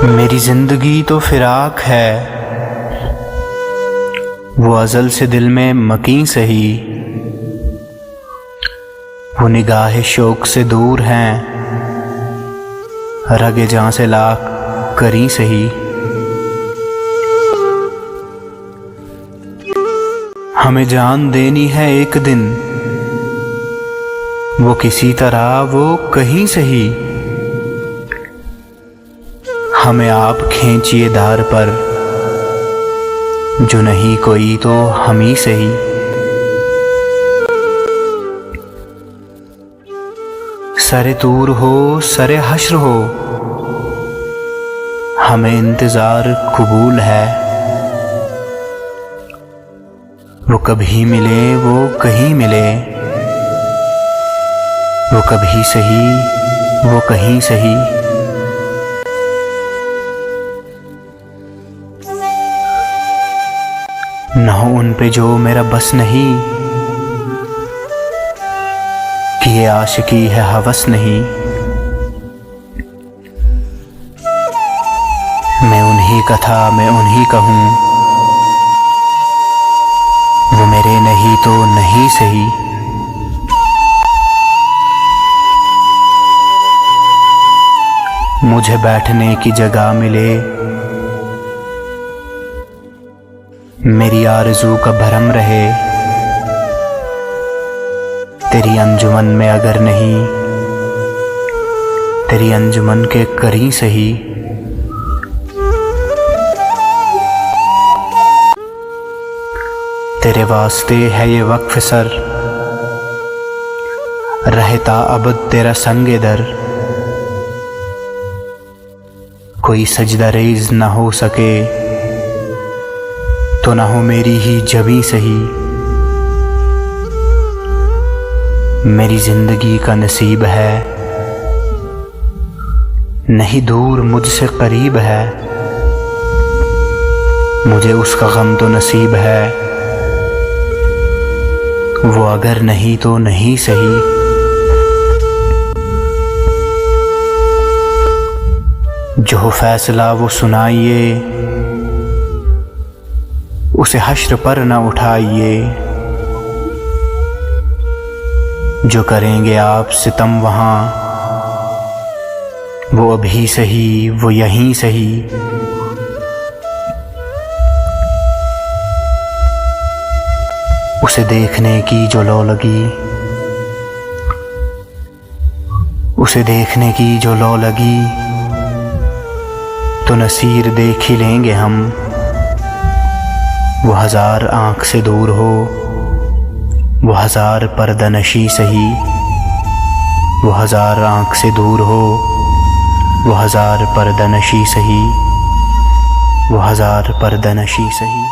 मेरी जिंदगी तो फिराक है, वो अज़ल से दिल में मकीं सही, वो निगाह शौक से दूर हैं, रगे जान से लाख करी सही। हमें जान देनी है एक दिन, वो किसी तरह वो कहीं सही, हमें आप खींचिए धार पर, जो नहीं कोई तो हम ही सही। सरे तूर हो सरे हश्र हो, हमें इंतजार कबूल है, वो कभी मिले वो कहीं मिले, वो कभी सही वो कहीं सही। न हो उन पे जो मेरा बस नहीं, कि ये आशिकी है हवस नहीं। मैं उन्हीं का था मैं उन्हीं का हूँ, वो मेरे नहीं तो नहीं सही। मुझे बैठने की जगह मिले, मेरी आरज़ू का भरम रहे, तेरी अंजुमन में अगर नहीं, तेरी अंजुमन के करीं सही। तेरे वास्ते है ये वक्फ सर, रहता अबद तेरा संगे दर, कोई सजदा रेज़ न हो सके, तो ना हो मेरी ही जबी सही। मेरी जिंदगी का नसीब है, नहीं दूर मुझसे करीब है, मुझे उसका गम तो नसीब है, वो अगर नहीं तो नहीं सही। जो हो फैसला वो सुनाइए, उसे हश्र पर न उठाइए, जो करेंगे आप सितम वहाँ, वो अभी सही वो यहीं सही। उसे देखने की जो लौ लगी, उसे देखने की जो लौ लगी, तो नसीर देख ही लेंगे हम। वो हजार आँख से दूर हो, वो हजार पर्दनशी सही, वो हजार आँख से दूर हो, वो हजार पर्दनशी सही, वो हजार पर्दनशी सही।